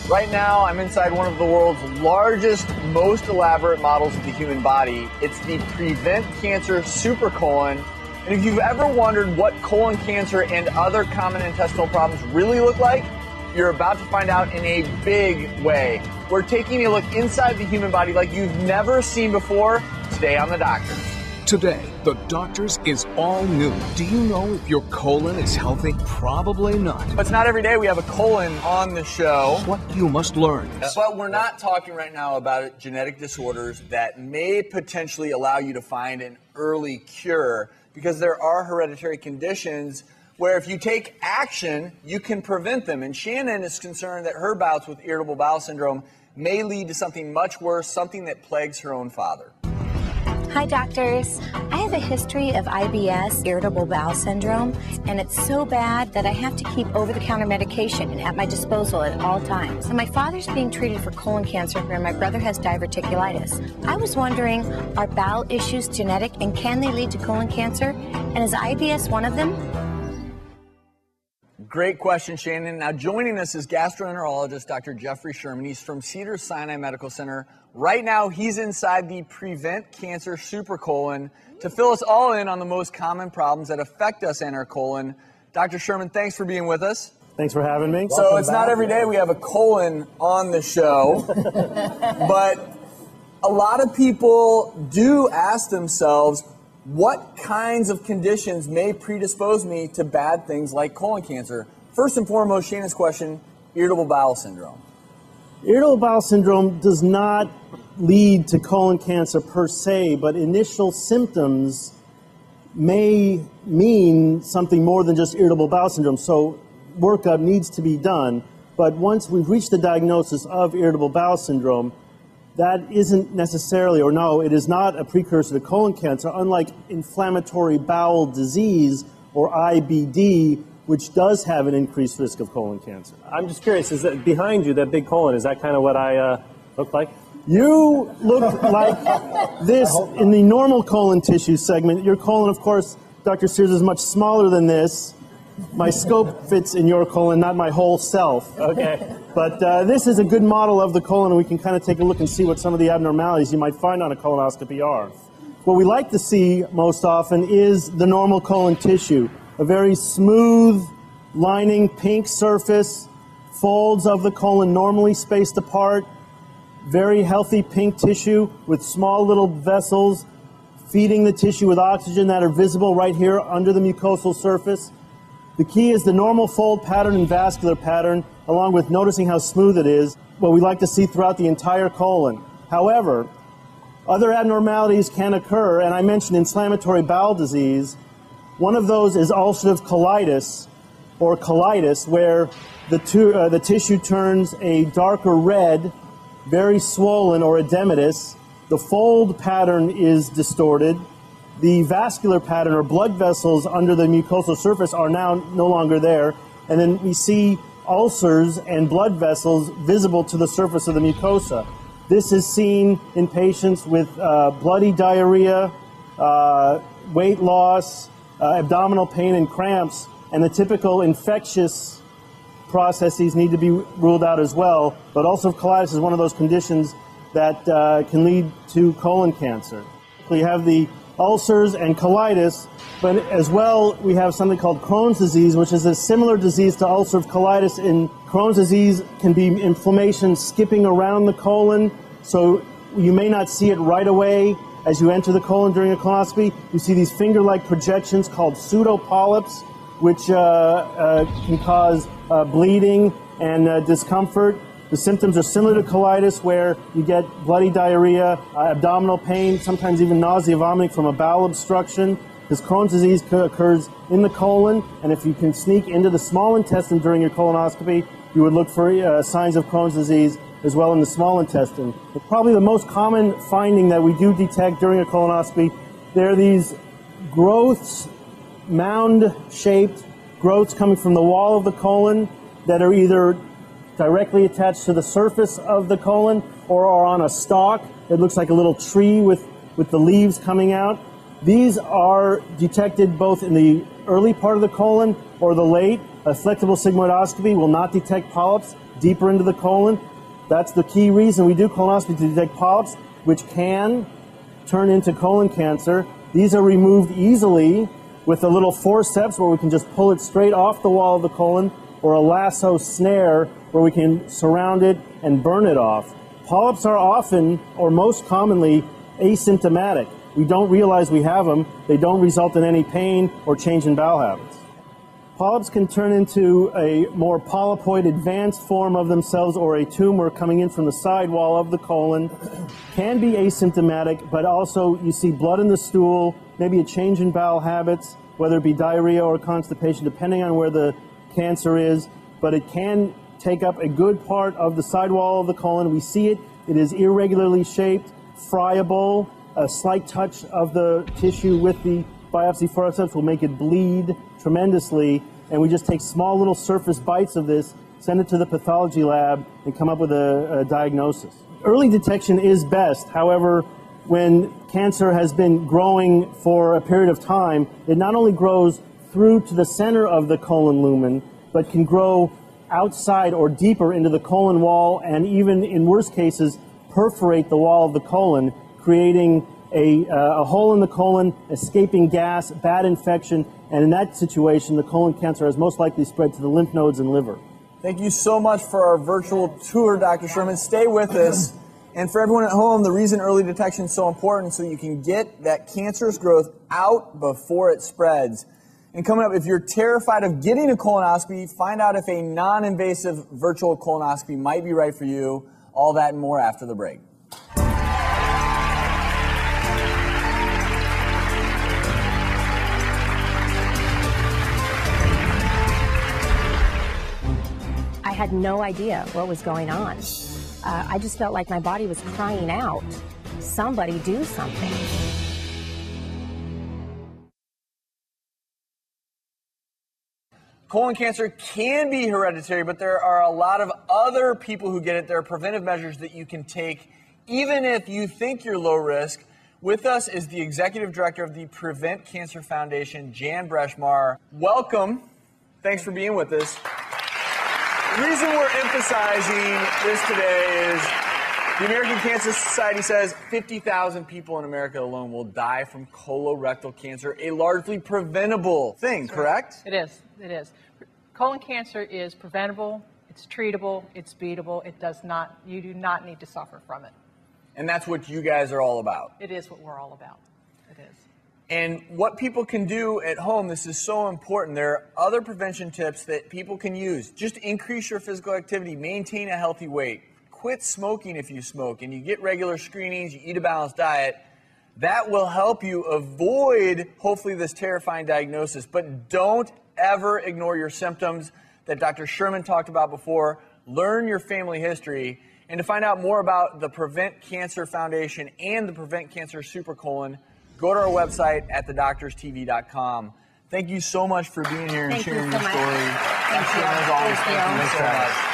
Right now, I'm inside one of the world's largest, most elaborate models of the human body. It's the Prevent Cancer Supercolon. And if you've ever wondered what colon cancer and other common intestinal problems really look like, you're about to find out in a big way. We're taking a look inside the human body like you've never seen before, today on The Doctors. Today, The Doctors is all new. Do you know if your colon is healthy? Probably not. But it's not every day we have a colon on the show. What you must learn. But we're not talking right now about genetic disorders that may potentially allow you to find an early cure, because there are hereditary conditions where if you take action, you can prevent them. And Shannon is concerned that her bouts with irritable bowel syndrome may lead to something much worse, something that plagues her own father. Hi, doctors. I have a history of IBS, irritable bowel syndrome, and it's so bad that I have to keep over-the-counter medication at my disposal at all times. And my father's being treated for colon cancer, and my brother has diverticulitis. I was wondering, are bowel issues genetic, and can they lead to colon cancer? And is IBS one of them? Great question, Shannon. Now, joining us is gastroenterologist Dr. Jeffrey Sherman. He's from Cedars-Sinai Medical Center. Right now, he's inside the Prevent Cancer Supercolon to fill us all in on the most common problems that affect us and our colon. Dr. Sherman, thanks for being with us. Thanks for having me. So it's not every day we have a colon on the show, but a lot of people do ask themselves, what kinds of conditions may predispose me to bad things like colon cancer? First and foremost, Shannon's question, irritable bowel syndrome. Irritable bowel syndrome does not lead to colon cancer per se, but initial symptoms may mean something more than just irritable bowel syndrome. So workup needs to be done. But once we've reached the diagnosis of irritable bowel syndrome, that isn't necessarily, or no, it is not a precursor to colon cancer, unlike inflammatory bowel disease, or IBD, which does have an increased risk of colon cancer. I'm just curious, is that behind you, that big colon, is that kind of what I look like? You look like this in the normal colon tissue segment. Your colon, of course, Dr. Sears, is much smaller than this. My scope fits in your colon, not my whole self. Okay. But this is a good model of the colon, and we can kind of take a look and see what some of the abnormalities you might find on a colonoscopy are. What we like to see most often is the normal colon tissue, a very smooth lining, pink surface, folds of the colon normally spaced apart, very healthy pink tissue with small little vessels feeding the tissue with oxygen that are visible right here under the mucosal surface. The key is the normal fold pattern and vascular pattern, along with noticing how smooth it is, what we like to see throughout the entire colon. However, other abnormalities can occur, and I mentioned inflammatory bowel disease. One of those is ulcerative colitis, or colitis, where the tissue turns a darker red, very swollen or edematous. The fold pattern is distorted. The vascular pattern, or blood vessels under the mucosal surface, are now no longer there. And then we see ulcers and blood vessels visible to the surface of the mucosa. This is seen in patients with bloody diarrhea, weight loss, abdominal pain and cramps, and the typical infectious processes need to be ruled out as well. But ulcerative colitis is one of those conditions that can lead to colon cancer. We have the ulcers and colitis, but as well we have something called Crohn's disease, which is a similar disease to ulcerative colitis. In Crohn's disease can be inflammation skipping around the colon, so you may not see it right away as you enter the colon during a colonoscopy. You see these finger-like projections called pseudopolyps, which can cause bleeding and discomfort. The symptoms are similar to colitis, where you get bloody diarrhea, abdominal pain, sometimes even nausea, vomiting from a bowel obstruction. This Crohn's disease occurs in the colon, and if you can sneak into the small intestine during your colonoscopy, you would look for signs of Crohn's disease as well in the small intestine. But probably the most common finding that we do detect during a colonoscopy, there are these growths, mound-shaped growths coming from the wall of the colon that are either directly attached to the surface of the colon or are on a stalk. It looks like a little tree with the leaves coming out. These are detected both in the early part of the colon or the late. A flexible sigmoidoscopy will not detect polyps deeper into the colon. That's the key reason we do colonoscopy, to detect polyps, which can turn into colon cancer. These are removed easily with a little forceps where we can just pull it straight off the wall of the colon, or a lasso snare where we can surround it and burn it off. Polyps are often, or most commonly, asymptomatic. We don't realize we have them. They don't result in any pain or change in bowel habits. Polyps can turn into a more polypoid advanced form of themselves, or a tumor coming in from the side wall of the colon. Can be asymptomatic, but also you see blood in the stool, maybe a change in bowel habits, whether it be diarrhea or constipation, depending on where the cancer is. But it can take up a good part of the side wall of the colon. We see it. It is irregularly shaped, friable. A slight touch of the tissue with the biopsy forceps will make it bleed tremendously, and we just take small little surface bites of this, send it to the pathology lab, and come up with a diagnosis. Early detection is best. However, when cancer has been growing for a period of time, it not only grows through to the center of the colon lumen, but can grow outside or deeper into the colon wall, and even in worst cases perforate the wall of the colon, creating a hole in the colon, escaping gas, bad infection, and in that situation, the colon cancer has most likely spread to the lymph nodes and liver. Thank you so much for our virtual tour, Dr. Sherman. Stay with us. And for everyone at home, the reason early detection is so important, so you can get that cancerous growth out before it spreads. And coming up, if you're terrified of getting a colonoscopy, find out if a non-invasive virtual colonoscopy might be right for you. All that and more after the break. I had no idea what was going on. I just felt like my body was crying out, somebody do something. Colon cancer can be hereditary, but there are a lot of other people who get it. There are preventive measures that you can take, even if you think you're low risk. With us is the Executive Director of the Prevent Cancer Foundation, Jan Breshmar. Welcome. Thanks for being with us. The reason we're emphasizing this today is the American Cancer Society says 50,000 people in America alone will die from colorectal cancer, a largely preventable thing, correct? It is. It is. Colon cancer is preventable, it's treatable, it's beatable. You do not need to suffer from it. And that's what you guys are all about. It is what we're all about. It is. And what people can do at home, this is so important. There are other prevention tips that people can use. Just increase your physical activity, maintain a healthy weight, quit smoking if you smoke, and you get regular screenings, you eat a balanced diet. That will help you avoid, hopefully, this terrifying diagnosis. But don't ever ignore your symptoms that Dr. Sherman talked about before. Learn your family history. And to find out more about the Prevent Cancer Foundation and the Prevent Cancer Supercolon, go to our website at thedoctorstv.com. Thank you so much for being here and sharing your story. Thank you so much. Thank you so much.